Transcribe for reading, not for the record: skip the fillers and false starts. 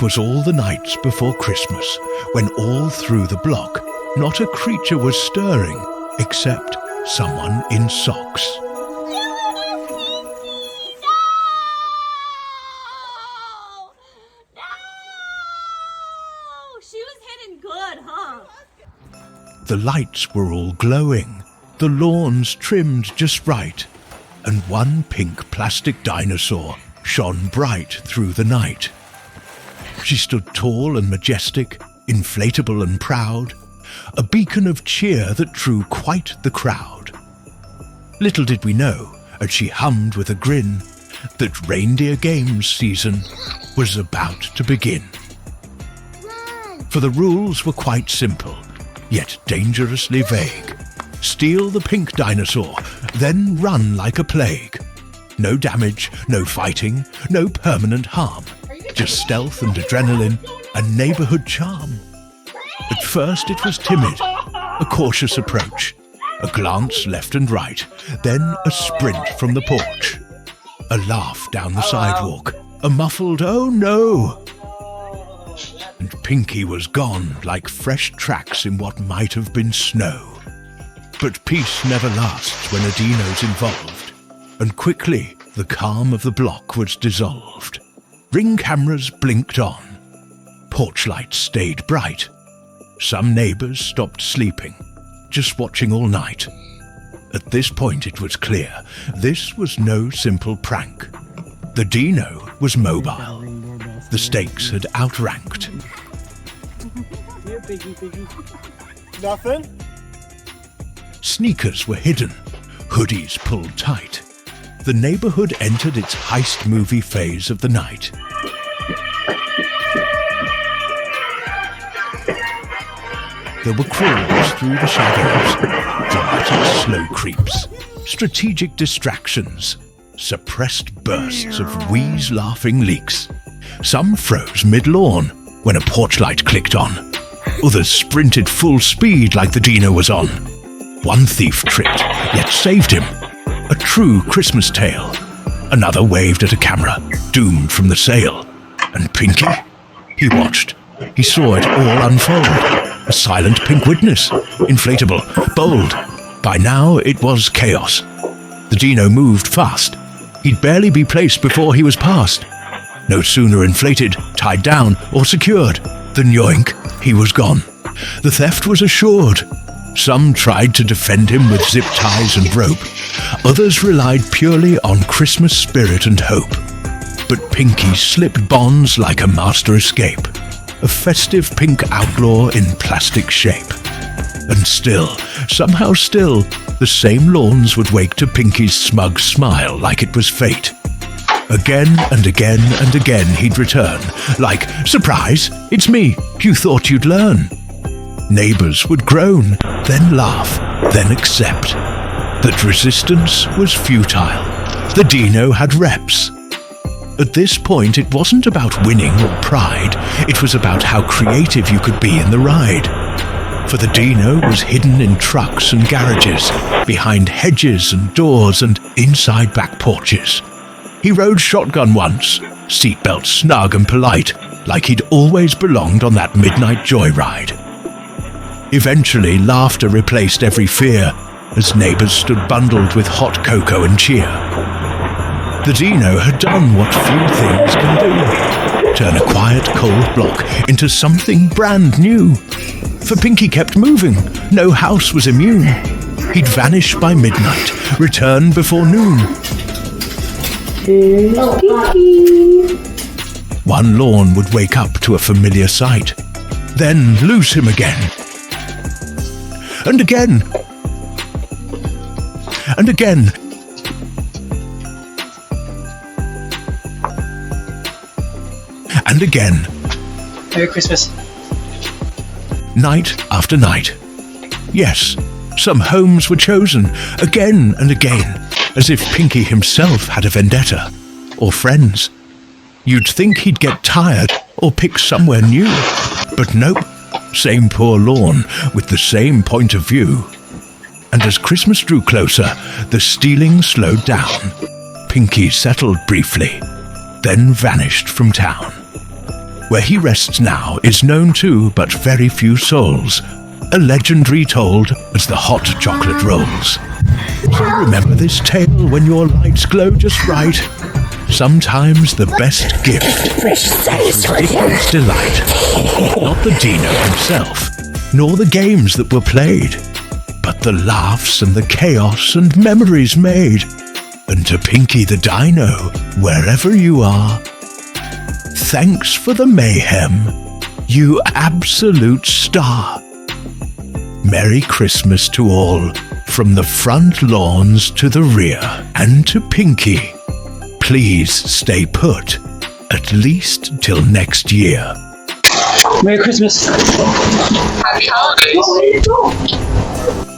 It was all the nights before Christmas, when all through the block not a creature was stirring except someone in socks. The lights were all glowing, the lawns trimmed just right, and one pink plastic dinosaur shone bright through the night. She stood tall and majestic, inflatable and proud, a beacon of cheer that drew quite the crowd. Little did we know, as she hummed with a grin, that Reindeer Games season was about to begin. For the rules were quite simple, yet dangerously vague. Steal the pink dinosaur, then run like a plague. No damage, no fighting, no permanent harm. Just stealth and adrenaline, a neighborhood charm. At first it was timid, a cautious approach, a glance left and right, then a sprint from the porch. A laugh down the sidewalk, a muffled "oh no!" And Pinky was gone like fresh tracks in what might have been snow. But peace never lasts when a dino's involved, and quickly the calm of the block was dissolved. Ring cameras blinked on. Porch lights stayed bright. Some neighbors stopped sleeping, just watching all night. At this point it was clear, this was no simple prank. The dino was mobile. The stakes had outranked. Nothing? Sneakers were hidden, hoodies pulled tight. The neighborhood entered its heist movie phase of the night. There were crawls through the shadows, dramatic slow creeps, strategic distractions, suppressed bursts of wheeze-laughing leaks. Some froze mid-lawn when a porch light clicked on. Others sprinted full speed like the dino was on. One thief tripped, yet saved him. A true Christmas tale. Another waved at a camera, doomed from the sale. And Pinky? He watched. He saw it all unfold. A silent pink witness. Inflatable. Bold. By now it was chaos. The dino moved fast. He'd barely be placed before he was past. No sooner inflated, tied down, or secured than yoink, he was gone. The theft was assured. Some tried to defend him with zip ties and rope. Others relied purely on Christmas spirit and hope. But Pinky slipped bonds like a master escape, a festive pink outlaw in plastic shape. And still, somehow still, the same lawns would wake to Pinky's smug smile like it was fate. Again and again and again he'd return, like, "Surprise, it's me, you thought you'd learn." Neighbors would groan, then laugh, then accept that resistance was futile. The dino had reps. At this point, it wasn't about winning or pride. It was about how creative you could be in the ride. For the dino was hidden in trucks and garages, behind hedges and doors and inside back porches. He rode shotgun once, seatbelt snug and polite, like he'd always belonged on that midnight joyride. Eventually, laughter replaced every fear as neighbors stood bundled with hot cocoa and cheer. The dino had done what few things can do, turn a quiet, cold block into something brand new. For Pinky kept moving, no house was immune. He'd vanish by midnight, return before noon. Pinky! One lawn would wake up to a familiar sight, then lose him again. And again. And again. And again. Merry Christmas. Night after night. Yes, some homes were chosen, again and again, as if Pinky himself had a vendetta, or friends. You'd think he'd get tired, or pick somewhere new, but nope, same poor lawn, with the same point of view. And as Christmas drew closer, the stealing slowed down. Pinky settled briefly, then vanished from town. where he rests now, is known to but very few souls, a legend retold as the hot chocolate rolls. So remember this tale when your lights glow just right. Sometimes the best gift is ridiculous delight. Not the Dino himself, nor the games that were played, but the laughs and the chaos and memories made. And to Pinky the Dino, wherever you are, thanks for the mayhem, you absolute star. Merry Christmas to all, from the front lawns to the rear. And to Pinky, please stay put, at least till next year. Merry Christmas. Happy holidays.